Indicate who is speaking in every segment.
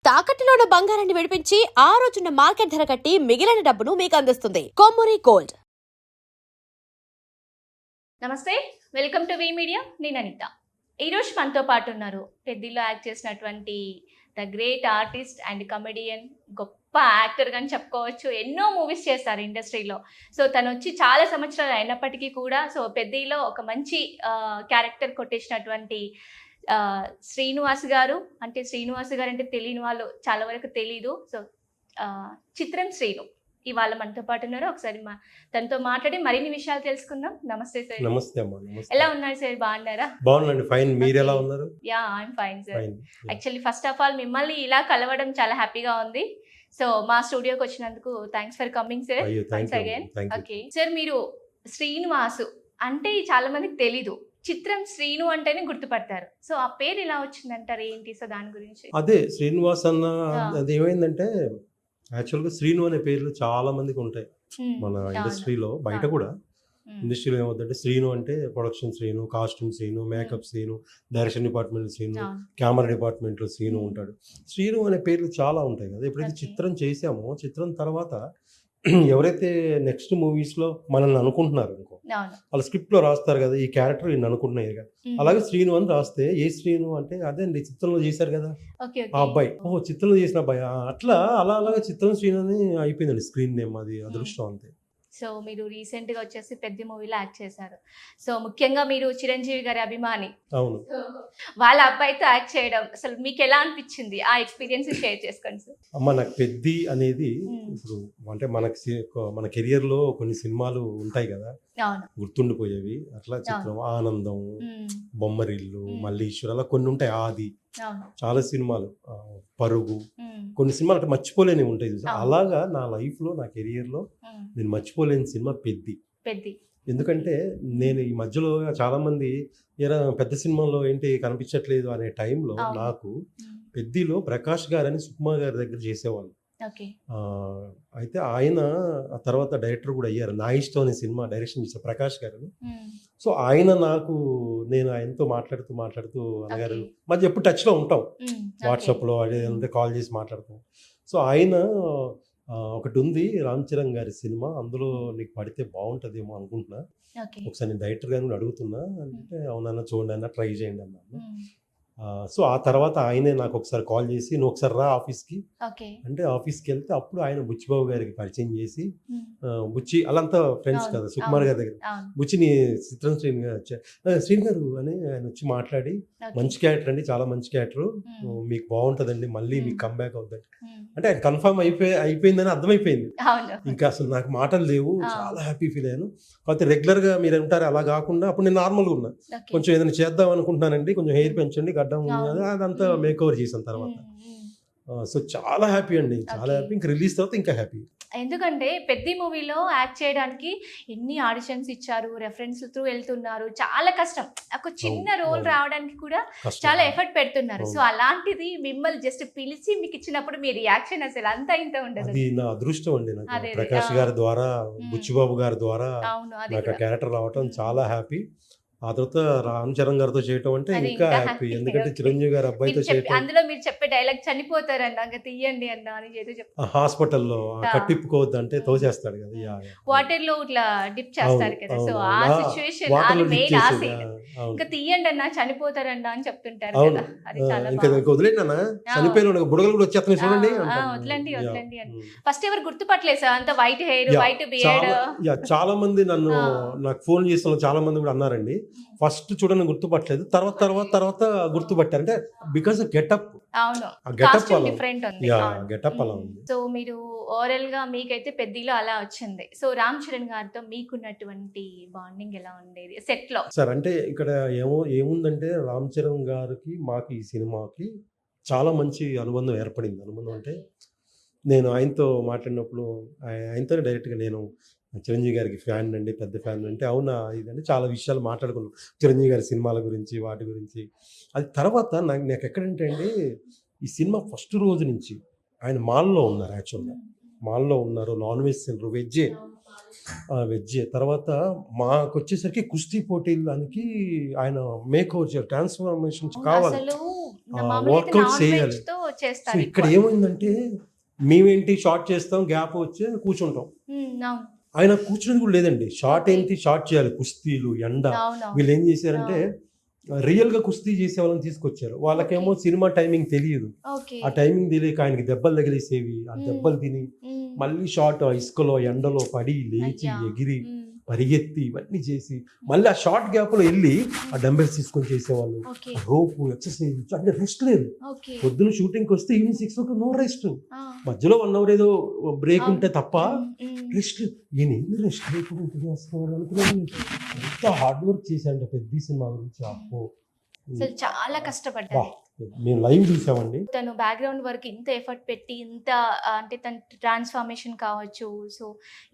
Speaker 1: తాకట్టులో ఉన్న బంగారాన్ని విడిపించి ఆ రోజున్న మార్కెట్ ధర కట్టి మిగిలిన డబ్బును మీకు అందిస్తుంది కొమ్మూరి గోల్డ్.
Speaker 2: నమస్తే, వెల్కమ్ టు వి మీడియా. నేను అనిత. ఈరోజు మనతో పాటు ఉన్నారు పెద్దిలో యాక్ట్ చేసినటువంటి the great artist and comedian, గొప్ప యాక్టర్ అని చెప్పుకోవచ్చు. ఎన్నో మూవీస్ చేస్తారు ఇండస్ట్రీలో. సో తను వచ్చి చాలా సంవత్సరాలు అయినప్పటికీ కూడా సో పెద్దిలో ఒక మంచి క్యారెక్టర్ కొట్టేసినటువంటి శ్రీనివాస్ గారు. అంటే శ్రీనివాస్ గారు అంటే తెలియని వాళ్ళు చాలా వరకు తెలీదు. సో చిత్రం శ్రీను ఇవాళ మనతో పాటు ఉన్నారు. ఒకసారి తనతో మాట్లాడి మరిన్ని విషయాలు తెలుసుకుందాం. నమస్తే సార్.
Speaker 3: నమస్తే అమ్మా. నమస్తే.
Speaker 2: ఎలా ఉన్నారు సార్? బాగున్నారా?
Speaker 3: బాగున్నాండి, ఫైన్. మీరు ఎలా ఉన్నారు?
Speaker 2: Yeah, I'm fine sir. Actually first of all మిమ్మల్ని ఇలా కలవడం చాలా హ్యాపీగా ఉంది. సో మా స్టూడియోకి వచ్చినందుకు thanks for coming sir once again. Okay sir, మీరు శ్రీనివాసు అంటే చాలా మందికి తెలీదు. చిత్రం శ్రీను అంటేనే గుర్తుపడతారు. సో ఆ పేరు ఎలా వచ్చిందంటారు, ఏంటి? సో దాని గురించి.
Speaker 3: అదే శ్రీనివాస్ అన్న, అది ఏమైందంటే యాక్చువల్గా శ్రీను అనే పేర్లు చాలా మందికి ఉంటాయి మన ఇండస్ట్రీలో. బయట కూడా ఇండస్ట్రీలో ఏమవుతుందంటే శ్రీను అంటే production Srinu, costume Srinu, makeup Srinu, direction department Srinu, camera డిపార్ట్మెంట్లో శ్రీను ఉంటాడు. శ్రీను అనే పేర్లు చాలా ఉంటాయి కదా. ఎప్పుడైతే చిత్రం చేసామో, చిత్రం తర్వాత ఎవరైతే నెక్స్ట్ మూవీస్లో మనల్ని అనుకుంటున్నారు అనుకో, వాళ్ళ స్క్రిప్ట్లో రాస్తారు కదా, ఈ క్యారెక్టర్ ఈయన అనుకుంటున్నారు కదా. అలాగే శ్రీను అని రాస్తే, ఏ శ్రీను అంటే అదే అండి చిత్రంలో చేశారు కదా ఆ అబ్బాయి. ఓహో, చిత్రంలో చేసిన అబ్బాయి. అట్లా అలాగే చిత్రం శ్రీను అని అయిపోయిందండి స్క్రీన్ నేమ్. అది అదృష్టం అంతే.
Speaker 2: సో మీరు రీసెంట్గా వచ్చేసి పెద్ద మూవీలో యాక్ట్ చేశారు. సో ముఖ్యంగా మీరు చిరంజీవి గారి అభిమాని.
Speaker 3: అవును.
Speaker 2: వాళ్ళ అబ్బాయితో యాక్ట్ చేయడం అసలు మీకు ఎలా అనిపించింది? ఆ ఎక్స్పీరియన్స్ షేర్ చేసుకోండి సార్.
Speaker 3: అమ్మ, నాకు పెద్ది అనేది ఇప్పుడు అంటే మన కెరియర్లో కొన్ని సినిమాలు ఉంటాయి కదా గుర్తుండిపోయేవి. అట్లా చిత్రం ఆనందం, బొమ్మరిల్లు, మల్లీశ్వర్, అలా కొన్ని ఉంటాయి. ఆది, చాలా సినిమాలు, పరుగు, కొన్ని సినిమాలు అంటే మర్చిపోలేని ఉంటాయి. అలాగా నా లైఫ్లో, నా కెరియర్లో నేను మర్చిపోలేని సినిమా పెద్ది. ఎందుకంటే నేను ఈ మధ్యలో చాలా మంది పెద్ద సినిమాలో ఏంటి కనిపించట్లేదు అనే టైంలో నాకు పెద్దిలో ప్రకాష్ గారని సుకుమా గారి దగ్గర చేసేవాళ్ళు. అయితే ఆయన ఆ తర్వాత డైరెక్టర్ కూడా అయ్యారు. నా ఇష్టం అనే సినిమా డైరెక్షన్ చేశారు ప్రకాష్ గారు. సో ఆయన నేను ఆయనతో మాట్లాడుతూ అన్నగారు మధ్య ఎప్పుడు టచ్లో ఉంటాం, వాట్సాప్లో అదే కాల్ చేసి మాట్లాడతాం. సో ఆయన ఒకటి ఉంది రామ్ చరణ్ గారి సినిమా, అందులో నీకు పడితే బాగుంటుందేమో అనుకుంటున్నా, ఒకసారి నేను డైరెక్టర్ గారిని అడుగుతున్నా అంటే, అవునన్నా చూడండి అన్న, ట్రై చేయండి అన్నాను. సో ఆ తర్వాత ఆయనే నాకు ఒకసారి కాల్ చేసి, నువ్వు ఒకసారి రా ఆఫీస్కి అంటే ఆఫీస్కి వెళ్తే అప్పుడు ఆయన బుచ్చిబాబు గారికి పరిచయం చేసి, బుచ్చి అలాంతా ఫ్రెండ్స్ కదా సుకుమార్ గారి దగ్గర, బుచ్చిని చిత్రం శ్రీను గారు అని ఆయన వచ్చి మాట్లాడి, మంచి క్యారెక్టర్ అండి, చాలా మంచి క్యారెక్టర్, మీకు బాగుంటుందండి, మళ్ళీ మీకు కంబ్యాక్ అవుతుంది అంటే ఆయన కన్ఫర్మ్ అయిపోయిందని అర్థమైపోయింది. ఇంకా అసలు నాకు మాటలు లేవు, చాలా హ్యాపీ ఫీల్ అయ్యాను. కాకపోతే రెగ్యులర్గా మీరు అంటారు అలా కాకుండా అప్పుడు నేను నార్మల్గా ఉన్నా, కొంచెం ఏదైనా చేద్దాం అనుకుంటున్నానండి, కొంచెం హెయిర్ పెంచండి, గడ్డం అదంతా మేక్ ఓవర్ చేసిన తర్వాత. సో చాలా హ్యాపీ అండి, చాలా హ్యాపీ. ఇంకా రిలీజ్ తర్వాత ఇంకా హ్యాపీ.
Speaker 2: ఎందుకంటే పెద్ద మూవీలో యాక్ట్ చేయడానికి ఎన్ని ఆడిషన్స్ ఇచ్చారు, రెఫరెన్స్ త్రూ వెళ్తున్నారు, చాలా కష్టం. ఒక చిన్న రోల్ రావడానికి కూడా చాలా ఎఫర్ట్ పెడుతున్నారు. సో అలాంటిది మిమ్మల్ని జస్ట్ పిలిచి మీకు ఇచ్చినప్పుడు మీ రియాక్షన్ అసలు అంతా ఇంత ఉండదు.
Speaker 3: అది నా అదృష్టం అండి. నాకు ప్రకాష్ గారి ద్వారా, బుచ్చిబాబు గారి ద్వారా నాకు క్యారెక్టర్ రావటం చాలా హ్యాపీ. ఆ తర్వాత రామ్ చరణ్ గారితో చేయటం అంటే ఇంకా హ్యాపీ, ఎందుకంటే చిరంజీవి గారి అబ్బాయితో చేయటం.
Speaker 2: అందులో మీరు చెప్పే డైలాగ్ చనిపోతారన్నా తీయండి అన్నా అని
Speaker 3: హాస్పిటల్లో కట్టిప్పుకోవద్దు అంటే తోసేస్తాడు కదా,
Speaker 2: వాటర్ లో ఇట్లా డిప్ చేస్తారు కదా. సో ఆ సిచ్యువేషన్ ఇంకా తీయండి అన్నా చనిపోతారన్నా అని చెప్తుంటారు కదా. అది చాలా
Speaker 3: వదిలేండి అన్న, చనిపోయిన బుడగలు కూడా వచ్చేస్తున్నాయి చూడండి,
Speaker 2: వదలండి వదలండి అని. ఫస్ట్ ఎవరు గుర్తుపట్టలేదు సార్, అంత వైట్ హెయిర్, వైట్ బియర్డ్.
Speaker 3: చాలా మంది నాకు ఫోన్ చేసిన చాలా మంది కూడా అన్నారండి, ఫస్ట్ చూడని గుర్తుపట్టలేదు, తర్వాత గుర్తుపట్టారు. అంటే బికాస్ గెటప్, గెటప్ అలా ఉంది.
Speaker 2: సో మీరు ఓవరాల్ గా మీకైతే పెద్దలో అలా వచ్చింది. సో రామ్ చరణ్ గారితో మీకున్నటువంటి బాండింగ్ ఎలా ఉండేది సెట్ లో?
Speaker 3: సార్ అంటే ఇక్కడ ఏముందంటే రామ్ చరణ్ గారికి మాకు ఈ సినిమాకి చాలా మంచి అనుబంధం ఏర్పడింది. అనుబంధం అంటే నేను ఆయనతో మాట్లాడినప్పుడు ఆయనతోనే డైరెక్ట్గా నేను చిరంజీవి గారికి ఫ్యాన్ అండి, పెద్ద ఫ్యాన్ అంటే, అవునా ఇదంటే చాలా విషయాలు మాట్లాడుకున్నాం చిరంజీవి గారి సినిమాల గురించి, వాటి గురించి. అది తర్వాత నాకు ఎక్కడంటే అండి, ఈ సినిమా ఫస్ట్ రోజు నుంచి ఆయన మాల్లో ఉన్నారు. యాక్చువల్గా మాల్లో ఉన్నారు, నాన్ వెజ్ తినరు, వెజ్జే. తర్వాత మాకు వచ్చేసరికి కుస్తీ పోటీలకి ఆయన మేక్ ఓవర్ చేయాలి, ట్రాన్స్ఫర్మేషన్ కావాలి, వర్కౌట్ చేయాలి. సో
Speaker 2: చేస్తారు
Speaker 3: ఇక్కడ
Speaker 2: ఎక్కువ.
Speaker 3: ఏమైందంటే మేమేంటి షార్ట్ చేస్తాం, గ్యాప్ వచ్చి కూర్చుంటాం.
Speaker 2: అవును
Speaker 3: ఆయన కూర్చునేది కూడా లేదండి. షార్ట్ ఏంటి, షార్ట్ చేయాలి, కుస్తీలు, ఎండ.
Speaker 2: అవును
Speaker 3: వీళ్ళు ఏం చేశారంటే రియల్ గా కుస్తీ చేసే వాళ్ళని తీసుకొచ్చారు. వాళ్ళకేమో సినిమా టైమింగ్ తెలియదు.
Speaker 2: ఓకే
Speaker 3: ఆ టైమింగ్ తెలియక ఆయనకి దెబ్బలు తగిలేసేవి. ఆ దెబ్బలు తిని మళ్ళీ షార్ట్ ఇసుకలో ఎండలో పడి లేచి ఎగిరి పరిగెత్తి ఇవన్నీ చేసి మళ్ళీ ఆ షార్ట్ గ్యాప్ లో వెళ్ళి ఆ డంబెల్స్ తీసుకొని చేసేవాళ్ళు.
Speaker 2: ఓకే
Speaker 3: రోపు, ఎక్సర్సైజ్, అంటే రెస్ట్ లేదు.
Speaker 2: ఓకే
Speaker 3: పొద్దున షూటింగ్కి వస్తే ఈవినింగ్ 6 o'clock నో రెస్ట్. మధ్యలో 1 hour ఏదో బ్రేక్ ఉంటే తప్ప రెస్ట్. ఈయన ఎందుకు రెస్ట్ లేకుండా చేస్తున్నాడు అనుకున్నాను. ఎంత హార్డ్ వర్క్ చేశాడంటే పెద్ద సినిమా గురించి. అప్పో
Speaker 2: అసలు చాలా కష్టపడ్డారు.
Speaker 3: మేము లైవ్ చూసామండి.
Speaker 2: తను బ్యాక్గ్రౌండ్ వర్క్ ఇంత ఎఫర్ట్ పెట్టి ఇంత అంటే తన ట్రాన్స్ఫార్మేషన్ కావచ్చు, సో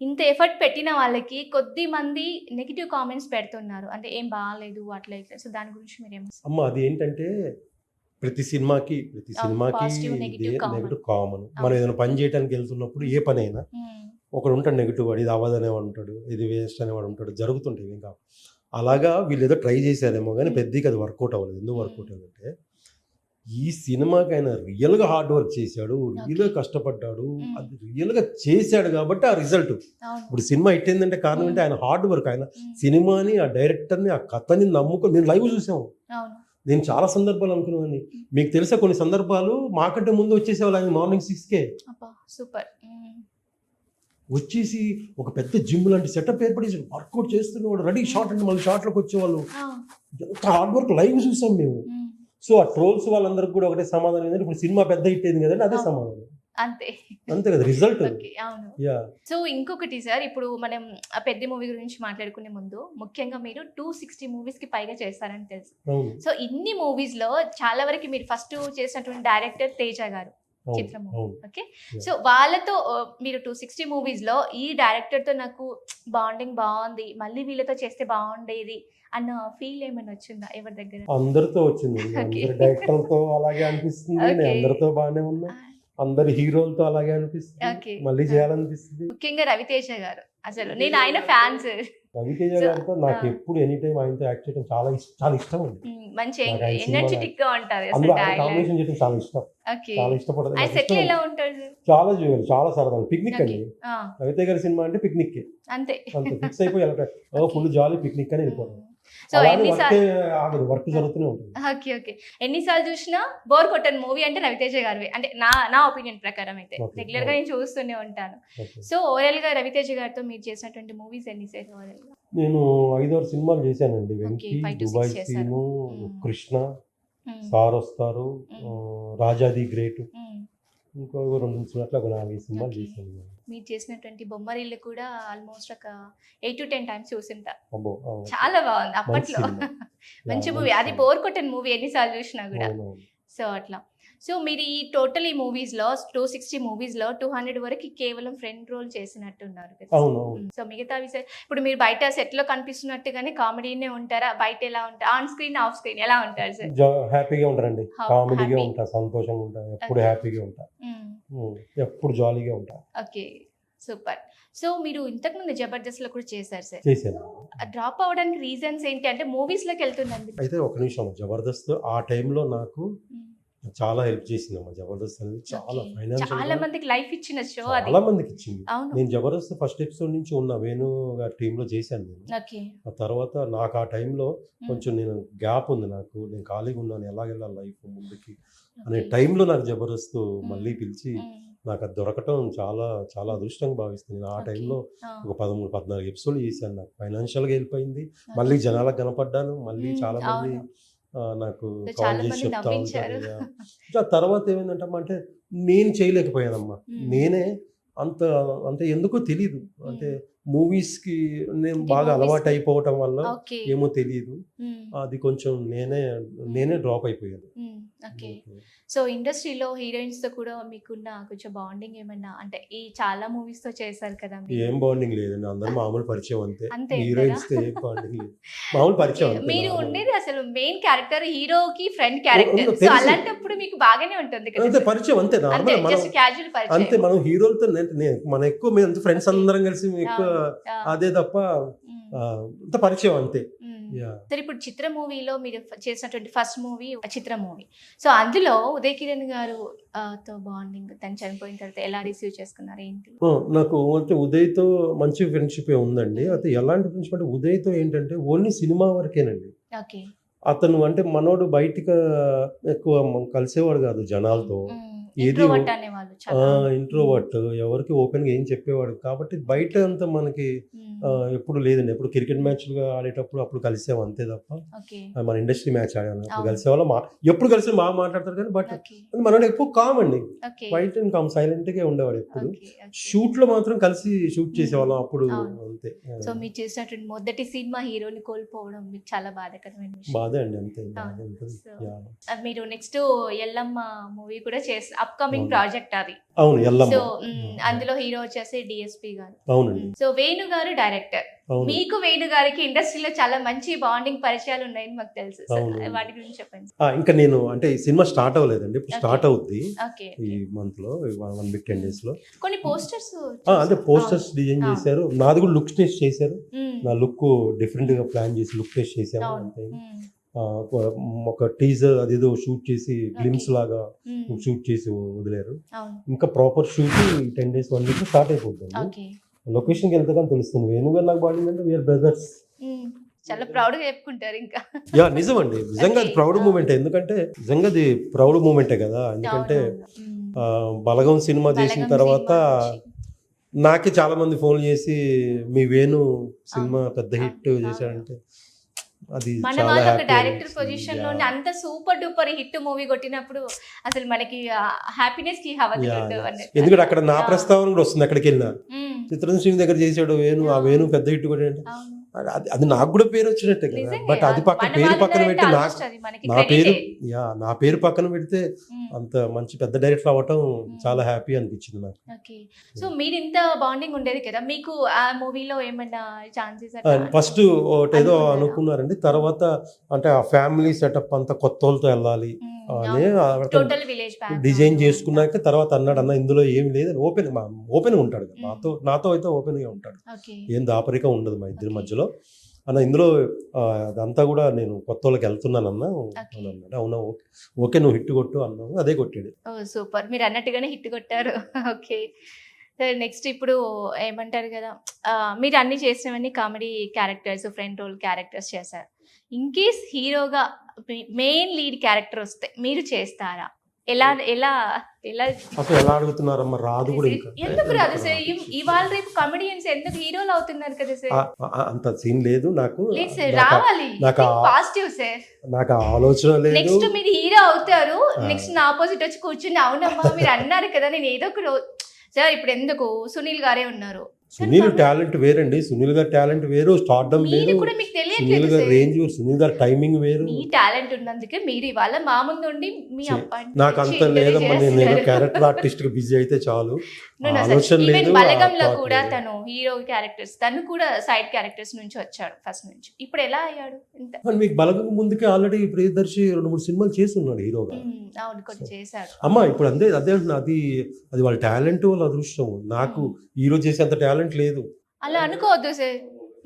Speaker 2: ఇంత ఎఫర్ట్ పెట్టిన వాళ్ళకి కొద్ది మంది నెగిటివ్ కామెంట్స్ పెడుతున్నారు, అంటే ఏం బాగాలేదు అట్లా ఇట్లా. సో దాని గురించి మీరు ఏం
Speaker 3: అమ్మ అది ఏంటంటే ప్రతి సినిమాకి
Speaker 2: Positive, negative common.
Speaker 3: Negative common. మనం ఏదైనా పని చేయడానికి వెళ్తున్నప్పుడు ఏ పని అయినా ఒకడు ఉంటాడు నెగిటివ్, వాడు ఇది అవ్వదనేవాడు ఉంటాడు, ఇది వేస్ట్ అనేవాడు ఉంటాడు, జరుగుతుంటాయి ఇంకా. అలాగా వీళ్ళు ఏదో ట్రై చేశారేమో కానీ పెద్దకి అది వర్కౌట్ అవ్వలేదు. ఎందుకు వర్కౌట్ అవ్వదంటే ఈ సినిమాకి ఆయన రియల్గా హార్డ్ వర్క్ చేశాడు, రియల్గా కష్టపడ్డాడు, అది రియల్గా చేశాడు కాబట్టి ఆ రిజల్ట్. ఇప్పుడు సినిమా హిట్ ఏంటంటే కారణం ఏంటి, ఆయన హార్డ్ వర్క్. ఆయన సినిమాని, ఆ డైరెక్టర్ని, ఆ కథని నమ్ముకొని మేము లైవ్ చూసాము. నేను చాలా సందర్భాలు అనుకున్నాను. మీకు తెలిసే కొన్ని సందర్భాలు మాకంటే ముందు వచ్చేసేవాళ్ళు ఆయన మార్నింగ్ 6కే.
Speaker 2: సూపర్
Speaker 3: వచ్చేసి ఒక పెద్ద జిమ్ లాంటి సెటప్ ఏర్పడేసి వర్కౌట్ చేస్తున్నవాడు, రెడీ షార్ట్ అంటే మళ్ళీ షార్ట్లోకి వచ్చేవాళ్ళు. ఎంత హార్డ్ వర్క్ లైవ్ చూసాం మేము. సో ఆ ట్రోల్స్ వాళ్ళందరికి కూడా ఒకటే సమాధానం ఏంటంటే ఇప్పుడు సినిమా పెద్ద హిట్ అయింది కదండి, అదే సమాధానం. అంతే కదా రిజల్ట్.
Speaker 2: అవును. సో ఇంకొకటి సార్, ఇప్పుడు మనం ఆ పెద్ద మూవీ గురించి మాట్లాడుకునే ముందు ముఖ్యంగా మీరు 260 మూవీస్ కి పైగా చేస్తారని తెలుసు. సో ఇన్ని మూవీస్ లో చాలా వరకు మీరు ఫస్ట్ చేసినటువంటి డైరెక్టర్ తేజ గారు, చిత్ర మూవీ. ఓకే, సో వాళ్ళతో మీరు 260 మూవీస్ లో ఈ డైరెక్టర్ తో నాకు బాండింగ్ బాగుంది, మళ్ళీ వీళ్ళతో చేస్తే బాగుండేది అన్న ఫీల్ ఏమైనా వచ్చిందా ఎవరి దగ్గర?
Speaker 3: అందరితో వచ్చింది. అందరి డైరెక్టర్లతో అలాగే అనిపిస్తుంది. అందరితో బాగానే ఉన్నా, అందరి హీరోలతో అలాగే అనిపిస్తుంది, మళ్ళీ చేయాలనిపిస్తుంది.
Speaker 2: ముఖ్యంగా రవితేజ గారు, అసలు నేను ఆయన ఫ్యాన్స్.
Speaker 3: రవితేజ గారితో నాకు ఎప్పుడు ఎనీ టైం ఆయనతో యాక్ట్ చేయడం చాలా ఇష్టం అండి.
Speaker 2: మంచి ఎనర్జెటిక్ గా ఉంటారు,
Speaker 3: కాంబినేషన్ చేయడం చాలా ఇష్టం, చాలా ఇష్టపడతాను. చాలా చూడాలి, చాలా సరదా. పిక్నిక్ అండి రవితేజ గారి సినిమా అంటే పిక్నిక్ అంతే, ఫిక్స్ అయిపోయి ఫుల్ జాలీ పిక్నిక్ అని వెళ్ళిపోవడం.
Speaker 2: సో
Speaker 3: వర్క్ జరుగుతూనే ఉంటుంది.
Speaker 2: ఓకే ఓకే, ఎన్నిసార్లు చూసినా బోర్ కొట్టని మూవీ అంటే రవితేజ గారివి, అంటే నా ఒపీనియన్ ప్రకారం అయితే రెగ్యులర్ గా నేను చూస్తూనే ఉంటాను. సో ఓవరాల్ గా రవితేజ గారితో మీరు చేసినటువంటి మూవీస్ ఎన్ని సార్?
Speaker 3: నేను 5-6 సినిమాలు చేశానండి. వెంకీ, దుబాయ్ సీను, కృష్ణ, సార్ వస్తారు, రాజాది గ్రేట్, ఇంకో 2 అట్లా 4 సినిమాలు చేశాను.
Speaker 2: మీరు చేసినటువంటి బొమ్మరిల్లు కూడా ఆల్మోస్ట్ ఒక 8 to 10 times చూసింటా. చాలా బాగుంది అప్పట్లో, మంచి మూవీ. అది బోర్ కొట్టని మూవీ ఎన్నిసార్లు చూసినా కూడా. సో అట్లా. సో మీరు ఈ టోటల్ ఈ మూవీస్ లో 260 మూవీస్ లో 200 వరకు కేవలం ఫ్రెండ్ రోల్ చేసినట్టున్నారు కదా. సో మిగతావి సార్, ఇప్పుడు మీరు బయట సెట్ లో కనిపిస్తున్నట్టుగానే కామెడీనే ఉంటారా? బయట ఎలా ఉంటారు? ఆన్ స్క్రీన్, ఆఫ్ స్క్రీన్ ఎలా ఉంటారు సార్?
Speaker 3: హ్యాపీగా ఉంటారండి, కామెడీగా ఉంటా, సంతోషంగా ఉంటా, ఎప్పుడు హ్యాపీగా ఉంటా, ఎప్పుడు జాలీగా ఉంటా.
Speaker 2: Okay, super. సో మీరు ఇంతకు ముందు జబర్దస్త్ లో కూడా చేశారు సార్.
Speaker 3: చేశాను.
Speaker 2: డ్రాప్ అవడానికి రీజన్స్ ఏంటి? అంటే మూవీస్ లోకి వెళ్తుందండి.
Speaker 3: అయితే ఒక నిమిషం, జబర్దస్త్ ఆ టైంలో నాకు చాలా హెల్ప్ చేసింది అమ్మా. జబర్దస్త్ అనేది
Speaker 2: చాలా మందికి లైఫ్ ఇచ్చిన షో,
Speaker 3: చాలా మందికి ఇచ్చింది. నేను జబర్దస్త్ ఫస్ట్ ఎపిసోడ్ నుంచి ఉన్న వేణు గారి టీమ్ లో చేశాను నేను. ఆ తర్వాత నాకు ఆ టైంలో కొంచెం నేను గ్యాప్ ఉంది, నాకు నేను ఖాళీగా ఉన్నాను, ఎలాగెళ్ళాలి లైఫ్ ముందుకి అనే టైంలో నాకు జబర్దస్త్ మళ్ళీ పిలిచి నాకు అది దొరకటం చాలా చాలా అదృష్టంగా భావిస్తుంది. నేను ఆ టైంలో ఒక 13-14 ఎపిసోడ్లు చేశాను. నాకు ఫైనాన్షియల్గా హెల్ప్ అయింది, మళ్ళీ జనాలకు కనపడ్డాను, మళ్ళీ చాలా మంది నాకు కాల్ చేసి చెప్తా ఉంటారు. తర్వాత ఏమైందంటే అంటే నేను చేయలేకపోయానమ్మా. నేనే అంత ఎందుకో తెలీదు, అంటే మూవీస్కి నేను బాగా అలవాటు అయిపోవటం వల్ల ఏమో తెలియదు, అది కొంచెం నేనే డ్రాప్ అయిపోయాను.
Speaker 2: ఓకే, సో ఇండస్ట్రీలో హీరోయిన్స్ తో కూడా మీకున్న కొంచెం బాండింగ్ ఏమన్నా, అంటే ఈ చాలా మూవీస్ తో చేశారు కదా?
Speaker 3: ఏం బాండింగ్ లేదండి, అందరూ మామూలు పరిచయం అంతే. హీరోయిన్స్ తో ఏం బాండింగ్ లేదు, మామూలు పరిచయం.
Speaker 2: మీరు ఉండేది అసలు మెయిన్ క్యారెక్టర్, హీరోకి ఫ్రెండ్ క్యారెక్టర్, సో అలాంటప్పుడు మీకు బాగానే ఉంటుంది కదా పరిచయం. అంతే, క్యాజువల్ పరిచయం
Speaker 3: అంతే. మనం హీరోలతో మనం ఎక్కువ మేము ఫ్రెండ్స్ అందరం కలిసి ఎక్కువ అదే తప్ప అంత పరిచయం అంతే. Yeah.
Speaker 2: సరే ఇప్పుడు చిత్ర మూవీలో మీరు చేసినటువంటి ఫస్ట్ మూవీ చిత్ర మూవీ. సో అందులో ఉదయ్ కిరణ్ గారు తో బాండింగ్, తను చనిపోయిన తర్వాత ఎలా రిసీవ్ చేసుకున్నారు ఏంటి?
Speaker 3: నాకు అంటే ఉదయ్తో మంచి ఫ్రెండ్షిప్ ఉందండి. అయితే ఎలాంటి ఫ్రెండ్షిప్ అంటే ఉదయ్తో ఏంటంటే ఓన్లీ సినిమా వరకేనండి.
Speaker 2: ఓకే.
Speaker 3: అతను అంటే మనోడు బయటికి ఎక్కువ కలిసేవాడు కాదు జనాలతో. ఏది
Speaker 2: ఇంట్రోవర్ట్ అనేవాళ్ళు చాలా.
Speaker 3: ఇంట్రోవర్ట్, ఎవరికి ఓపెన్ గా ఏం చెప్పేవాడు కాబట్టి బయట అంతా మనకి ఎప్పుడు లేదండి. ఎప్పుడు క్రికెట్ మ్యాచ్లు ఆడేటప్పుడు అప్పుడు కలిసాము అంతే తప్ప
Speaker 2: ఓకే.
Speaker 3: మన ఇండస్ట్రీ మ్యాచ్ ఆడాము అప్పుడు
Speaker 2: అవును.
Speaker 3: కలిసేవాళ్ళం. ఎప్పుడు కలిసి బాగా మాట్లాడతారు కానీ బట్
Speaker 2: ఓకే.
Speaker 3: మనోడు ఎక్కువ కామ్ అండి.
Speaker 2: ఓకే.
Speaker 3: బయట ఇంకా సైలెంట్ గా ఉండేవాడు ఎప్పుడు.
Speaker 2: ఓకే. ఓకే.
Speaker 3: షూట్ లో మాత్రం కలిసి షూట్ చేసేవాళ్ళం అప్పుడు
Speaker 2: అవును.
Speaker 3: అంతే.
Speaker 2: సో మీరు చేసినటువంటి మొదటి సినిమా హీరోని కోల్పోవడం మీకు చాలా బాధాకరమైన విషయం.
Speaker 3: బాధే అండి అంతే. బాధ
Speaker 2: అవును.
Speaker 3: ఉంటుంది.
Speaker 2: So
Speaker 3: Yeah.
Speaker 2: మీరు నెక్స్ట్ ఎల్లమ్మ మూవీ కూడా చేస్తారు, అప్కమింగ్
Speaker 3: అవును.
Speaker 2: ప్రాజెక్ట్ అది.
Speaker 3: అవును ఎల్లమ్మ.
Speaker 2: సో అందులో హీరో వచ్చేసి డిఎస్పి గారు.
Speaker 3: అవునండి.
Speaker 2: సో వేణు గారు డైరెక్టర్.
Speaker 3: అవును.
Speaker 2: మీకు వేణు గారికి ఇండస్ట్రీలో చాలా మంచి బాండింగ్ పరిచయాలు ఉన్నాయని మాకు తెలుసు. సో
Speaker 3: అవును.
Speaker 2: వాటి గురించి చెప్పండి.
Speaker 3: ఇంకా నేను అంటే ఈ సినిమా స్టార్ట్ అవ్వలేదండి. ఇప్పుడు
Speaker 2: Okay.
Speaker 3: స్టార్ట్ అవుద్ది
Speaker 2: ఓకే.
Speaker 3: ఈ మంత్ లో 1 week 10 days లో.
Speaker 2: కొన్ని పోస్టర్స్
Speaker 3: అంటే పోస్టర్స్ డిజైన్
Speaker 2: అవును.
Speaker 3: చేశారు. నాది కూడా లుక్ టెస్ట్ చేశారు. నా లుక్ డిఫరెంట్ గా ప్లాన్ చేసి లుక్ టెస్ట్ చేశాము అంతే. ఒక టీజర్ అదేదో షూట్ చేసి గ్లిమ్స్ లాగా షూట్ చేసి వదిలేరు. ఇంకా proper shoot 10 days 1 week start అయిపోతుంది. లొకేషన్ కి వెళ్తే కానీ తెలుస్తుంది. వేణుగారు నాకు బాగుంది అంటే వీఆర్ బ్రదర్స్.
Speaker 2: చాలా ప్రౌడ్ గా చెప్పుకుంటారు ఇంకా.
Speaker 3: యా నిజం అండి. నిజంగా అది ప్రౌడ్ మూమెంట్. ఎందుకంటే నిజంగా అది ప్రౌడ్ మూమెంటే కదా. ఎందుకంటే బలగం సినిమా చేసిన తర్వాత నాకే చాలా మంది ఫోన్ చేసి మీ వేణు సినిమా పెద్ద హిట్ చేశాడంటే అది
Speaker 2: మన
Speaker 3: చాలా
Speaker 2: వాళ్ళు ఒక
Speaker 3: హ్యాపీ
Speaker 2: డైరెక్టర్ పొజిషన్ లో అంత సూపర్ డూపర్ హిట్ మూవీ కొట్టినప్పుడు అసలు మనకి హ్యాపీనెస్ కి హవది ఉండవు అన్నట్టు.
Speaker 3: ఎందుకంటే అక్కడ నా ప్రస్తావన కూడా వస్తుంది. అక్కడికి వెళ్ళినా చిత్రశ్రీ దగ్గర చేసాడు వేణు, ఆ వేణు పెద్ద హిట్ కూడా అంటే అది నాకు కూడా పేరు వచ్చినట్టే కదా. బట్ అది పేరు పక్కన పెట్టి నా పేరు పక్కన పెడితే అంత మంచి పెద్ద డైరెక్టర్ అవ్వటం చాలా హ్యాపీ అనిపించింది నాకు.
Speaker 2: ఓకే. సో మీరు ఇంత బాండింగ్ ఉండేది కదా, మీకు ఆ మూవీలో ఏమన్నా ఛాన్సెస్?
Speaker 3: ఫస్ట్ ఏదో అనుకున్నారండి. తర్వాత అంటే ఆ ఫ్యామిలీ సెటప్ అంతా కొత్త వాళ్ళతో వెళ్ళాలి అని డిజైన్ చేసుకున్నాక తర్వాత అన్నాడు, అన్న ఇందులో ఏమి లేదు, ఓపెన్ ఉంటాడు కదా నాతో అయితే ఓపెన్ గా ఉంటాడు, ఏం దాపరిక ఉండదు మా ఇద్దరి మధ్యలో అన్న. ఇందులో అదంతా కూడా నేను కొత్త వాళ్ళకి వెళ్తున్నాను అన్న అన్నాడు. అవునా ఓకే నువ్వు హిట్ కొట్టు అన్నావు, అదే కొట్టాడు.
Speaker 2: సూపర్, మీరు అన్నట్టుగానే హిట్ కొట్టారు. ఓకే. నెక్స్ట్ ఇప్పుడు ఏమంటారు కదా, మీరు అన్ని చేసినవన్నీ comedy characters, front role characters చేశారు. ఇన్ కేస్ హీరోగా మెయిన్ లీడ్ క్యారెక్టర్ వస్తే మీరు చేస్తారా? ఎలా ఎలా ఎలా
Speaker 3: అసలు ఎలా అడుగుతున్నారమ్మా? రాదు కూడా. ఇంకా
Speaker 2: ఎందుకు రాదు సార్? ఇవాళ రేపు కమెడియన్స్ ఎందుకు హీరోలు అవుతున్నారు కదా సార్?
Speaker 3: అంత సీన్ లేదు నాకు.
Speaker 2: రావాలి, పాజిటివ్ సార్.
Speaker 3: నాకు ఆలోచన లేదు.
Speaker 2: నెక్స్ట్ మీరు హీరో అవుతారు, నెక్స్ట్ నా ఆపోజిట్ వచ్చి కూర్చుని అవునమ్మా మీరు అన్నారు కదా నేను ఏదో ఒక రోజు సార్. ఇప్పుడు ఎందుకు సునీల్ గారే ఉన్నారు.
Speaker 3: సునీల్ టాలెంట్ వేరండి. సునీల్ గారి టాలెంట్ వేరు, స్టార్డమ్ వేరు. సునీల్ గారి రేంజ్ వేరు, సునీల్ గారి టైమింగ్ వేరు.
Speaker 2: మీ టాలెంట్ ఉన్నందుకే మీరు ఇవాళ మా ముందు ఉండి మీ
Speaker 3: నాకు అంత లేదమ్మా. నేను క్యారెక్టర్ ఆర్టిస్ట్ గా బిజీ అయితే చాలు, ఆలోచన లేదు.
Speaker 2: బలగంలో కూడా తను హీరో క్యారెక్టర్స్, తను కూడా సైడ్ క్యారెక్టర్స్ నుంచి వచ్చాడు ఫస్ట్ నుంచి. ఇప్పుడు ఎలా అయ్యాడు?
Speaker 3: మీకు బలగం ముందుకే ఆల్రెడీ ప్రియదర్శి 2-3 సినిమాలు చేసి ఉన్నాడు హీరోగా.
Speaker 2: అవును, కొన్ని చేశాడు.
Speaker 3: అమ్మా ఇప్పుడు అదే అంటున్నా, అది వాళ్ళ టాలెంట్, వాళ్ళ అదృష్టం. నాకు హీరో చేసేంత టాలెంట్ లేదు.
Speaker 2: అలా అనుకోవద్దు సార్,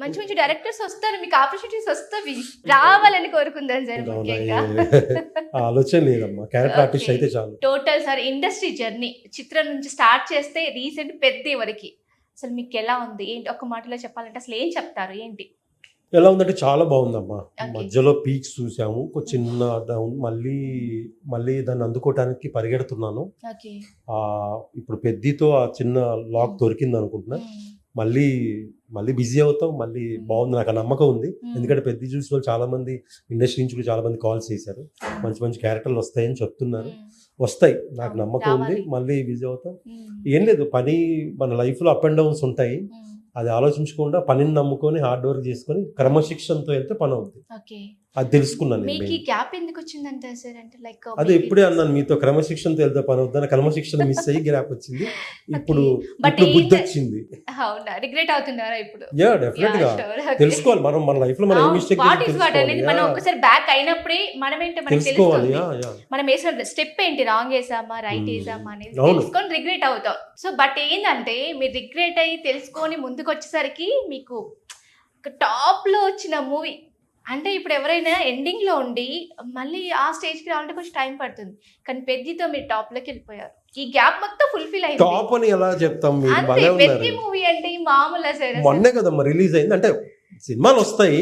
Speaker 2: మంచి మంచి డైరెక్టర్స్ వస్తారు, మీకు ఆపర్చునిటీస్ వస్తాయి, రావాలని కోరుకుందాం సార్. ముఖ్యంగా
Speaker 3: ఆలోచన లేదమ్మా, క్యారెక్టర్ ఆర్టిస్ట్ అయితే చాలు.
Speaker 2: టోటల్ సార్ ఇండస్ట్రీ జర్నీ చిత్రం నుంచి స్టార్ట్ చేస్తే రీసెంట్ పెద్ద వరకు అసలు మీకు ఎలా ఉంది ఏంటి? ఒక మాటలో చెప్పాలంటే అసలు ఏం చెప్తారు ఏంటి?
Speaker 3: ఎలా ఉందంటే చాలా బాగుందమ్మా. మధ్యలో పీక్స్ చూసాము, ఒక చిన్న డౌన్, మళ్ళీ దాన్ని అందుకోవటానికి పరిగెడుతున్నాను. ఇప్పుడు పెద్దతో ఆ చిన్న లాక్ దొరికింది అనుకుంటున్నా. మళ్ళీ బిజీ అవుతాం, మళ్ళీ బాగుంది, నాకు నమ్మకం ఉంది. ఎందుకంటే పెద్ద చూసిన వాళ్ళు చాలా మంది ఇండస్ట్రీ నుంచి కూడా చాలా మంది కాల్స్ చేశారు, మంచి మంచి క్యారెక్టర్లు వస్తాయని చెప్తున్నారు. వస్తాయి, నాకు నమ్మకం ఉంది. మళ్ళీ బిజీ అవుతాం. ఏం లేదు, పని మన లైఫ్ లో అప్ అండ్ డౌన్స్ ఉంటాయి. అది ఆలోచించకుండా పనిని నమ్ముకొని హార్డ్ వర్క్ చేసుకొని క్రమశిక్షణతో వెళ్తే పని అవుతుంది. అది తెలుసుకున్నాను. అదే ఇప్పుడే అన్నాను మీతో, క్రమశిక్షణతో వెళ్తే పని అవుతుంది. క్రమశిక్షణ మిస్ అయ్యి గ్యాప్ వచ్చింది. ఇప్పుడు బుద్ధి వచ్చింది.
Speaker 2: రిగ్రెట్ అవుతున్నారా ఇప్పుడు?
Speaker 3: యా డెఫినెట్ గా తెలుసుకోవాలి. మన లైఫ్ లో మనం ఏ మిస్టేక్
Speaker 2: మనం ఒకసారి బ్యాక్ అయినప్పుడే మనం ఏంటో మనకి తెలుసుకోవాలి. మనం వేసిన స్టెప్ ఏంటి, రాంగ్ వేసామా రైట్ వేసామా అనేది తెలుసుకొని రిగ్రెట్ అవుతాం. సో బట్ ఏంటంటే మీరు రిగ్రెట్ అయ్యి తెలుసుకొని ముందుకు వచ్చేసరికి మీకు టాప్ లో వచ్చిన మూవీ అంటే ఇప్పుడు ఎవరైనా ఎండింగ్ లో ఉండి మళ్ళీ ఆ స్టేజ్ కి రావాలంటే కొంచెం టైం పడుతుంది, కానీ పెద్దితో మీరు టాప్ లోకి వెళ్ళిపోయారు. ఈ గ్యాప్ మొత్తం ఫుల్ఫిల్ అయింది.
Speaker 3: టాప్ అని ఎలా చెప్తాం, మీరు
Speaker 2: అంతే,
Speaker 3: భలే
Speaker 2: పెద్ది
Speaker 3: ఉన్నారు.
Speaker 2: మూవీ అంటే మామూలు సరే
Speaker 3: మొన్నే కదమ్మా రిలీజ్ అయింది, అంటే సినిమాలు వస్తాయి,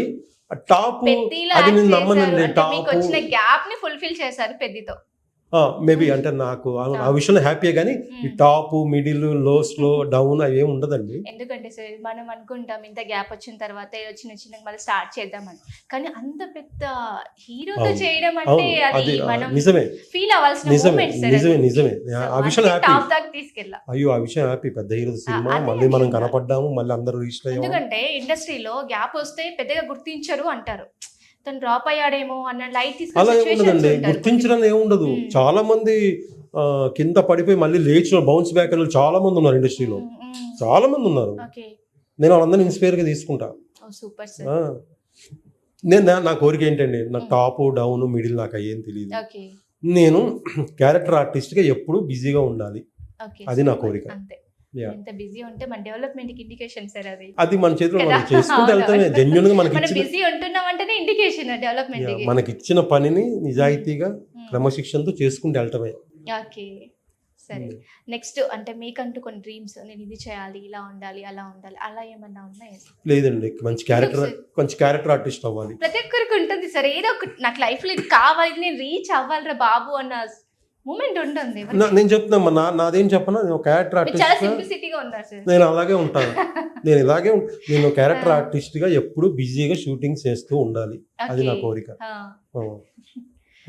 Speaker 3: టాప్
Speaker 2: పెద్దిలో
Speaker 3: అది నేను
Speaker 2: యాక్ట్
Speaker 3: నమ్మనండి.
Speaker 2: చేశారు అంటే మీకు
Speaker 3: టాప్
Speaker 2: వచ్చిన గ్యాప్ ని ఫుల్ఫిల్ చేశారు పెద్దితో.
Speaker 3: మేబీ అంటే నాకు ఆ విషయంలో హ్యాపీయే, కానీ ఈ టాప్ మిడిల్ లో స్లో డౌన్ అవి ఏమి ఉండదండి.
Speaker 2: ఎందుకంటే సార్ మనం అనుకుంటాం ఇంత గ్యాప్ వచ్చిన తర్వాత ఏదో చిన్న చిన్న మళ్ళీ స్టార్ట్ చేద్దామని, కానీ అంత పెద్ద హీరోతో చేయడం అంటే అది మనం
Speaker 3: నిజమే,
Speaker 2: ఫీల్ అవ్వాల్సిన
Speaker 3: నిజమే,
Speaker 2: మూమెంట్ సార్.
Speaker 3: నిజమే, నిజమే. ఆ విషయంలో హ్యాపీ.
Speaker 2: టాప్ దాకా తీసుకెళ్ళా.
Speaker 3: అయ్యో ఆ విషయం హ్యాపీ. పెద్ద హీరో సినిమా
Speaker 2: అదే
Speaker 3: మళ్ళీ మనం
Speaker 2: నిజంగా.
Speaker 3: కనపడ్డాము, మళ్ళీ అందరూ రిజిస్టర్ అయ్యాము.
Speaker 2: ఎందుకంటే ఇండస్ట్రీలో గ్యాప్ వస్తే పెద్దగా గుర్తించరు అంటారు, తను డ్రాప్ అయ్యాడేమో అన్న లైట్
Speaker 3: అలా
Speaker 2: తీసుకునే
Speaker 3: ఏముండదండి, గుర్తించడం ఏముండదు. చాలా మంది కింద పడిపోయి మళ్ళీ లేచిన బౌన్స్ బ్యాక్ అని చాలా మంది ఉన్నారు ఇండస్ట్రీలో, చాలా మంది ఉన్నారు. నేను వాళ్ళందరినీ ఇన్స్పైర్ గా తీసుకుంటా.
Speaker 2: Super sir.
Speaker 3: నేను నా కోరిక ఏంటండి, నాకు టాప్ డౌన్ మిడిల్ నాకు అయ్యేం తెలియదు.
Speaker 2: ఓకే
Speaker 3: నేను క్యారెక్టర్ ఆర్టిస్ట్ గా ఎప్పుడు బిజీగా ఉండాలి,
Speaker 2: ఓకే,
Speaker 3: అది నా కోరిక.
Speaker 2: అంతే.
Speaker 3: Yeah.
Speaker 2: ఎంత బిజీ ఉంటే మన డెవలప్మెంట్ కి ఇండికేషన్ సార్ అది.
Speaker 3: అది మన చేతిలో
Speaker 2: కదా?
Speaker 3: మనం చేసుకుంటే వెళ్తామే.
Speaker 2: అవును.
Speaker 3: జెన్యున్ గా మనకి
Speaker 2: మనం
Speaker 3: ఇచ్చిన
Speaker 2: బిజీ ఉంటున్నాం అంటేనే ఇండికేషన్ డెవలప్మెంట్ కి.
Speaker 3: మనకి ఇచ్చిన పనిని నిజాయితీగా క్రమశిక్షణతో చేసుకుంటూ వెళ్ళటమే.
Speaker 2: ఓకే సరే. నెక్స్ట్ అంటే మీకంటూ కొన్ని డ్రీమ్స్, నేను ఇది చేయాలి, ఇలా ఉండాలి, అలా ఉండాలి, అలా ఏమన్నా ఉన్నాయా?
Speaker 3: లేదండి, మంచి క్యారెక్టర్ ఆర్టిస్ట్ అవ్వాలి.
Speaker 2: ప్రతి ఒక్కరికి ఉంటుంది సార్, ఏదో ఒకటి నాకు లైఫ్ లో ఇది కావాలి, నేను రీచ్ అవ్వాలిరా బాబు అన్న మూమెంట్ ఉంటుంది.
Speaker 3: నేను చెప్తున్నా, నాదేం చెప్పనా, నేను క్యారెక్టర్
Speaker 2: చాలా
Speaker 3: ఆర్టిస్ట్,
Speaker 2: సింప్లిసిటీగా ఉన్నారు సార్.
Speaker 3: నేను అలాగే ఉంటాను. నేను ఇలాగే నేను క్యారెక్టర్ ఆర్టిస్ట్ గా ఎప్పుడు బిజీగా షూటింగ్ చేస్తూ ఉండాలి, అది నా కోరిక.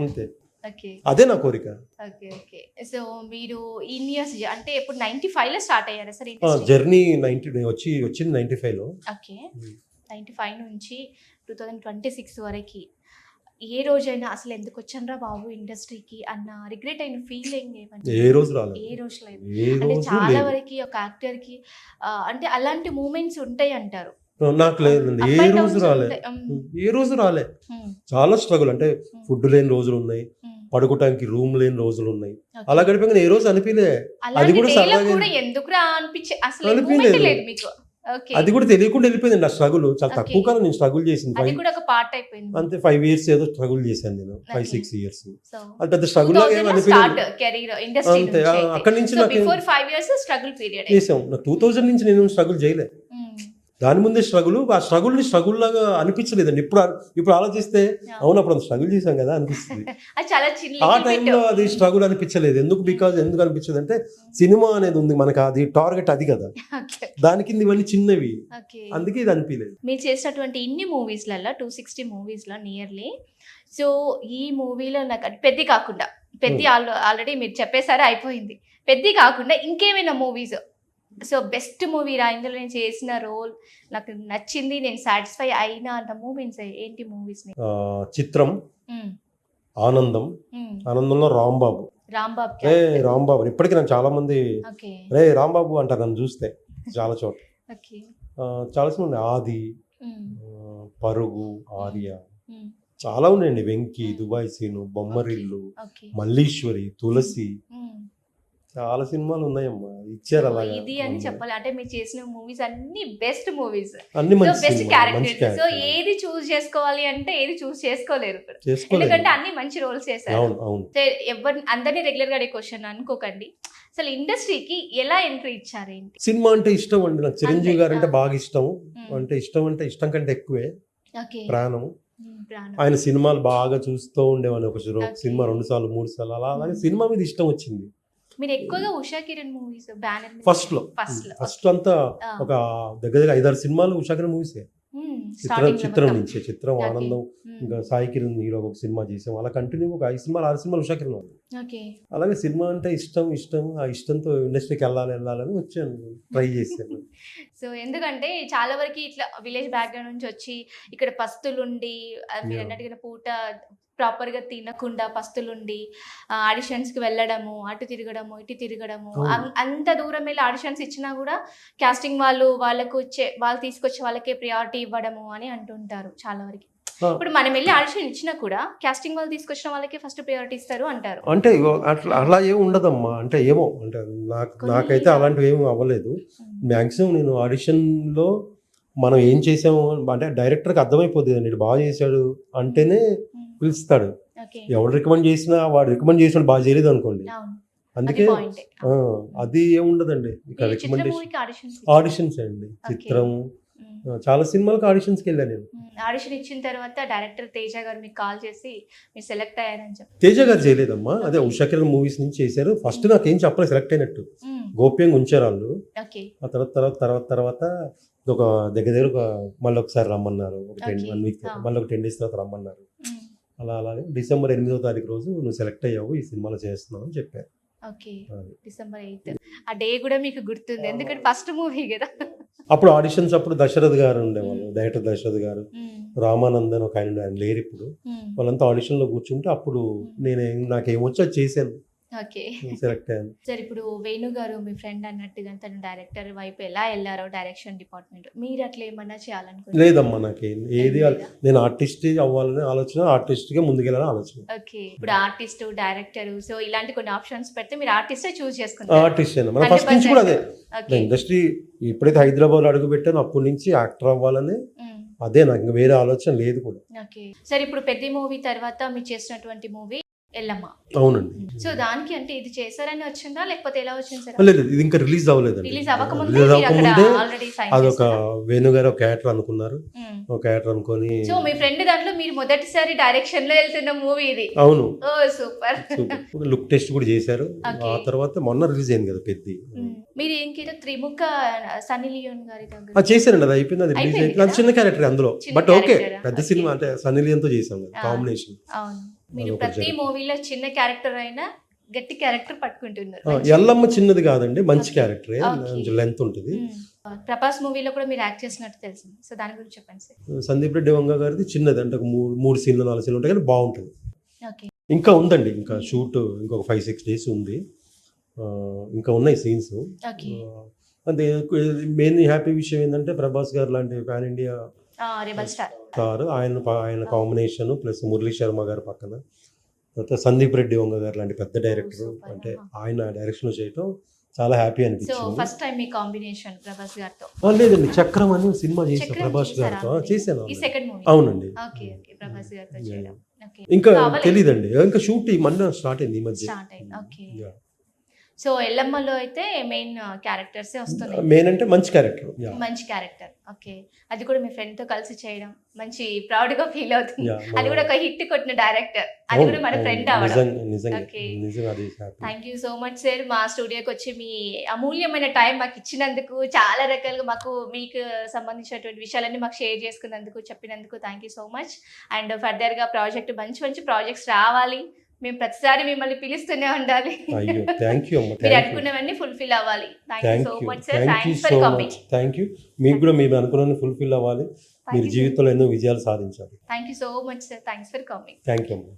Speaker 3: అంతే,
Speaker 2: ఓకే
Speaker 3: అదే నా కోరిక.
Speaker 2: Okay okay. సో మీరు ఇన్ ఇయర్స్ అంటే ఇప్పుడు 95 లో స్టార్ట్ అయ్యారా సార్?
Speaker 3: జర్నీ వచ్చింది 95 లో.
Speaker 2: ఓకే, 95 నుంచి 2026 వరకు ఏ రోజైనా అసలు ఎందుకు వచ్చానరా బాబు ఇండస్ట్రీకి అన్న రిగ్రెట్ అయిన ఫీలింగ్ ఏమంటే?
Speaker 3: ఏ రోజు రాలేదు,
Speaker 2: ఏ రోజు లేదు. అంటే చాలా వరకు ఒక యాక్టర్ కి అంటే అలాంటి మూమెంట్స్ ఉంటాయి అంటారు.
Speaker 3: నాకు లేదండి, ఏ రోజు రాలే. చాలా స్ట్రగుల్, అంటే ఫుడ్ లేని రోజులు ఉన్నాయి, పడుకోవటానికి రూమ్ లేని రోజులు ఉన్నాయి. అలా గడిపోయి ఏ రోజు అనిపించలే. అది కూడా
Speaker 2: ఎందుకురా అనిపించే అసలు
Speaker 3: అనిపించలేదు
Speaker 2: లేదు మీకు?
Speaker 3: అది కూడా తెలియకుండా వెళ్ళిపోయింది. ఆ స్ట్రగుల్ చాలా తక్కువ కాలం నేను స్ట్రగుల్ చేసింది. అంతే 5 years ఏదో స్ట్రగుల్ చేశాను నేను, 5-6 years. అది పెద్ద స్ట్రగుల్ లాగా ఏమి అనిపించలేదు. అంతే, అక్కడి నుంచి నాకు చేసాం. 2000 నుంచి నేను స్ట్రగుల్ చేయలే. దాని ముందే ఆ స్ట్రగుల్ లాగా అనిపించలేదండి. ఇప్పుడు ఆలోచిస్తే అవును అప్పుడు స్ట్రగుల్ చేశాం కదా అనిపిస్తుంది. ఆ టైంలో అది స్ట్రగుల్ అనిపించలేదు. ఎందుకు అనిపించదు అంటే సినిమా అనేది ఉంది మనకు, అది టార్గెట్ అది కదా, దాని కింద ఇవన్నీ చిన్నవి, అందుకే ఇది అనిపించలేదు.
Speaker 2: మీరు చేసినటువంటి ఇన్ని మూవీస్లలో 260 మూవీస్లో నియర్లీ, సో ఈ మూవీలో నాకు పెద్ద కాకుండా, పెద్ద ఆల్రెడీ మీరు చెప్పేసారే అయిపోయింది, పెద్ద కాకుండా ఇంకేమైనా మూవీస్ సో బెస్ట్ మూవీ రా, ఇందులో నేను చేసిన రోల్ నాకు నచ్చింది, నేను సాటిస్ఫై అయినా అన్న మూవీస్ ఏంటి మూవీస్?
Speaker 3: చిత్రం, ఆనందంలో రాంబాబు. రాంబాబు ఇప్పటికీ నాకు చాలా మంది రే రాంబాబు అంటారు నన్ను చూస్తే చాలా చోట. చాలా మంది ఆది, పరుగు, ఆర్య, చాలా ఉన్నాయండి. వెంకీ, దుబాయ్ సీను, బొమ్మరిల్లు, మల్లీశ్వరి, తులసి, చాలా సినిమాలు ఉన్నాయమ్మా, ఇచ్చారు అలా.
Speaker 2: ఇది అని చెప్పాలి అంటే మీరు చేసిన మూవీస్ అన్ని బెస్ట్ మూవీస్,
Speaker 3: అన్ని
Speaker 2: బెస్ట్ క్యారెక్టర్స్. సో ఏది చూస్ చేసుకోవాలి అంటే ఏది చూస్ చేసుకోలేరు, ఎందుకంటే అన్ని మంచి రోల్స్ చేశారు. ఎవరు అందరినీ రెగ్యులర్ గా క్వశ్చన్ అనుకోకండి, అసలు ఇండస్ట్రీకి ఎలా ఎంట్రీ ఇచ్చారు ఏంటి?
Speaker 3: సినిమా అంటే ఇష్టం అండి నాకు, చిరంజీవి గారు అంటే బాగా ఇష్టం. అంటే ఇష్టం కంటే ఎక్కువే ప్రాణము. ఆయన సినిమాలు బాగా చూస్తూ ఉండేవాడిని. ఒక సినిమా 2 సార్లు 3 సార్లు అలా అలాగే సినిమా మీద ఇష్టం వచ్చింది.
Speaker 2: మీరు ఎక్కువగా Usha Kiran movies banner
Speaker 3: first అంతా ఒక దగ్గర 5-6 సినిమాలు ఉషా కిరణ్ మూవీసే. చిత్రం, ఆనందం, ఇంకా సాయి కిరణ్ హీరో ఒక సినిమా చేసాం. అలా కంటిన్యూ ఒక 5 సినిమాలు 6 సినిమాలు ఉషా కిరణ్ వాళ్ళు. అలాగే సినిమా అంటే ఇష్టం, ఆ ఇష్టంతో ఇండస్ట్రీకి వెళ్ళాలని వచ్చాను, ట్రై చేశాను.
Speaker 2: సో ఎందుకంటే చాలా వరకు ఇట్లా విలేజ్ బ్యాక్గ్రౌండ్ నుంచి వచ్చి ఇక్కడ పస్తులుండి, మీరు అన్నట్టుగా పూట ప్రాపర్గా తినకుండా పస్తులుండి ఆడిషన్స్కి వెళ్ళడము, అటు తిరగడము ఇటు తిరగడము, అంత దూరం వెళ్ళి ఆడిషన్స్ ఇచ్చినా కూడా కాస్టింగ్ వాళ్ళు తీసుకొచ్చే వాళ్ళకే ప్రియారిటీ ఇవ్వడము అని అంటుంటారు చాలా వరకు. ఇప్పుడు మనం వెళ్ళి ఆడిషన్ ఇచ్చినా కూడా కాస్టింగ్ వాళ్ళు తీసుకొచ్చిన వాళ్ళకే ఫస్ట్ ప్రియారిటీ ఇస్తారు అంటారు.
Speaker 3: అంటే అలా ఏమి ఉండదమ్మా, అంటే ఏమో అంటే నాకైతే అలాంటివి ఏమి అవ్వలేదు. మ్యాక్సిమం నేను ఆడిషన్లో మనం ఏం చేసాము అంటే డైరెక్టర్కి అర్థమైపోద్ది అండి, ఇటు బాగా చేశాడు అంటేనే పిలుస్తాడు.
Speaker 2: ఓకే.
Speaker 3: ఎవడు రికమెండ్ చేసినా వాడు రికమెండ్ చేసిన బాగా చేయలేదు అనుకోండి,
Speaker 2: అవును.
Speaker 3: అందుకే
Speaker 2: అది పాయింటే.
Speaker 3: అది ఏముండదండి ఇక్కడ
Speaker 2: ఈ చిత్ర
Speaker 3: రికమెండేషన్.
Speaker 2: మూవీకి ఆడిషన్స్
Speaker 3: ఆడిషన్స్ అండి, చిత్రం చాలా సినిమాలకు ఆడిషన్స్కి వెళ్ళాను నేను.
Speaker 2: ఆడిషన్ ఇచ్చిన తర్వాత డైరెక్టర్ తేజ గారు మీకు కాల్ చేసి మీరు సెలెక్ట్ అయ్యారని చెప్పి.
Speaker 3: తేజ గారు చేయలేదమ్మా, అదే ఉషా కిరణ్ మూవీస్ నుంచి చేశారు. ఫస్ట్ నాకేం చెప్పలేదు సెలెక్ట్ అయినట్టు, గోప్యంగా ఉంచారు వాళ్ళు.
Speaker 2: ఓకే.
Speaker 3: ఆ తర్వాత ఒక దగ్గర ఒక మళ్ళీ ఒకసారి రమ్మన్నారు, ఒక 1 వీక్ మళ్ళీ ఒక 10 days తర్వాత రమ్మన్నారు. అలాగే December 8వ తారీఖు రోజు నువ్వు సెలెక్ట్ అయ్యావు, ఈ సినిమాలో చేస్తున్నావు అని చెప్పారు.
Speaker 2: ఓకే. December 8th ఆ డే కూడా మీకు గుర్తుంది, ఎందుకంటే ఫస్ట్ మూవీ కదా.
Speaker 3: అప్పుడు ఆడిషన్స్ అప్పుడు దశరథ్ గారు ఉండేవాళ్ళు, డైరెక్టర్ దశరథ్ గారు, రామానందన్ ఒక ఆయన లేరు ఇప్పుడు. వాళ్ళంతా ఆడిషన్లో కూర్చుంటే అప్పుడు నాకేమొచ్చో అది చేశాను,
Speaker 2: ఓకే.
Speaker 3: సెలెక్ట్ అయ్యాను.
Speaker 2: సార్ ఇప్పుడు వేణు గారు మీ ఫ్రెండ్ అన్నట్టుగా తను డైరెక్టర్ వైపు ఎలా వెళ్ళారో డైరెక్షన్ డిపార్ట్మెంట్, మీరు అట్లా ఏమన్నా చేయాలనుకుంటున్నారు?
Speaker 3: లేదమ్మా, నాకేం ఏది నేను ఆర్టిస్ట్ అవ్వాలని ఆలోచన, ఆర్టిస్ట్గా ముందుకెళ్ళాలని ఆలోచన.
Speaker 2: ఓకే. ఇప్పుడు ఆర్టిస్ట్ డైరెక్టర్ సో ఇలాంటి కొన్ని ఆప్షన్స్ పెడితే మీరు ఆర్టిస్టే చూస్ చేసుకుంటారు?
Speaker 3: ఆర్టిస్ట్ మన ఫస్ట్ నుంచి కూడా అదే ఇండస్ట్రీ. ఎప్పుడైతే హైదరాబాద్ అడుగు పెట్టానో అప్పటి నుంచి యాక్టర్ అవ్వాలని అదే, నాకు వేరే ఆలోచన లేదు కూడా.
Speaker 2: ఓకే. సరే ఇప్పుడు పెద్ద మూవీ తర్వాత మీరు చేసినటువంటి మూవీ ఎల్లమ్మ.
Speaker 3: అవునండి.
Speaker 2: సో దానికి అంటే ఇది చేశారని వచ్చిందా లేకపోతే ఎలా వచ్చింది సార్?
Speaker 3: లేదు, ఇది ఇంకా రిలీజ్ అవ్వలేదండి.
Speaker 2: రిలీజ్ అవ్వకముందే ఆల్రెడీ సైన్
Speaker 3: అదొక వేణు గారు ఒక క్యారెక్టర్ అనుకున్నారు, ఒక క్యారెక్టర్ అనుకొని.
Speaker 2: సో మీ ఫ్రెండ్ దాంట్లో మీరు మొదటిసారి డైరెక్షన్ లో వెళ్తున్న మూవీ ఇది?
Speaker 3: అవును.
Speaker 2: ఓ సూపర్.
Speaker 3: లుక్ టెస్ట్ కూడా చేశారు. ఆ తర్వాత మొన్న రిలీజ్ అయింది కదా పెద్ద.
Speaker 2: మీరు ఇంకేదో త్రిముఖ సన్నీ లియోన్ గారి దగ్గర
Speaker 3: చేశారండి, అది అయిపోయింది, అది రిలీజ్ అయింది. అది చిన్న క్యారెక్టర్ అందులో, బట్ ఓకే పెద్ద సినిమా అంటే సన్నీ లియోన్ తో చేసాం కదా కాంబినేషన్.
Speaker 2: అవును. మీరు ప్రతి మూవీలో చిన్న క్యారెక్టర్ అయినా గట్టి క్యారెక్టర్ పట్టుకుంటున్నారు.
Speaker 3: ఎల్లమ్మ చిన్నది కాదండి, మంచి క్యారెక్టర్, లెంత్ ఉంటుంది.
Speaker 2: ప్రభాస్ మూవీలో కూడా మీరు యాక్ట్ చేసినట్టు తెలిసింది, సో దాని గురించి చెప్పండి సార్.
Speaker 3: సందీప్ రెడ్డి వంగ గారిది చిన్నది, అంటే 3 సీన్లు 4 సీన్లు ఉంటాయి కానీ బాగుంటుంది.
Speaker 2: ఓకే.
Speaker 3: ఇంకా ఉందండి, ఇంకా షూట్ ఇంకొక 5-6 days ఉంది, ఇంకా ఉన్నాయి సీన్స్. అంటే మెయిన్ హ్యాపీ విషయం ఏంటంటే ప్రభాస్ గారు లాంటి పాన్ ఇండియా స్టార్, ఆయన కాంబినేషన్ ప్లస్ మురళీ శర్మ గారు పక్కన, తర్వాత సందీప్ రెడ్డి వంగ గారు లాంటి పెద్ద డైరెక్టర్, అంటే ఆయన డైరెక్షన్ చేయటం చాలా హ్యాపీ అనిపించింది.
Speaker 2: ఫస్ట్ టైం మీ కాంబినేషన్ ప్రభాస్ గారితో?
Speaker 3: లేదండి, చక్రం అని సినిమా చేశాను ప్రభాస్ గారితో, చేశాను. అవునండి. ఇంకా తెలియదండి, ఇంకా షూట్ ఈ మధ్య స్టార్ట్ అయింది, ఈ మధ్య.
Speaker 2: సో ఎల్లమ్మలో అయితే మెయిన్ క్యారెక్టర్స్ వస్తున్నాయి.
Speaker 3: మెయిన్ అంటే మంచి క్యారెక్టర్,
Speaker 2: మంచి క్యారెక్టర్. ఓకే. అది కూడా మీ ఫ్రెండ్ తో కలిసి చేయడం మంచి ప్రౌడ్ గా ఫీల్ అవుతుంది. అది కూడా ఒక హిట్ కొట్టిన డైరెక్టర్, అది కూడా మన ఫ్రెండ్ అవ్వడం. Thank you so much sir, మా స్టూడియోకి వచ్చి మీ అమూల్యమైన టైం మాకు ఇచ్చినందుకు, చాలా రకాలుగా మీకు సంబంధించినటువంటి విషయాలన్నీ మాకు షేర్ చేసుకున్నందుకు, చెప్పినందుకు thank you so much. And further గా మంచి ప్రాజెక్ట్స్ రావాలి, మేము ప్రతిసారి మిమ్మల్ని పిలుస్తూనే ఉండాలి, మీరు అనుకున్నవన్నీ ఫుల్ఫిల్ అవ్వాలి. Thank you so much sir, thanks for coming.
Speaker 3: Thank you, మీకు కూడా మీరు అనుకున్నవన్నీ ఫుల్ఫిల్ అవ్వాలి, మీరు జీవితంలో ఎన్నో విజయాలు సాధించాలి.
Speaker 2: Thank you so much sir, thanks for coming.
Speaker 3: Thank you అమ్మా.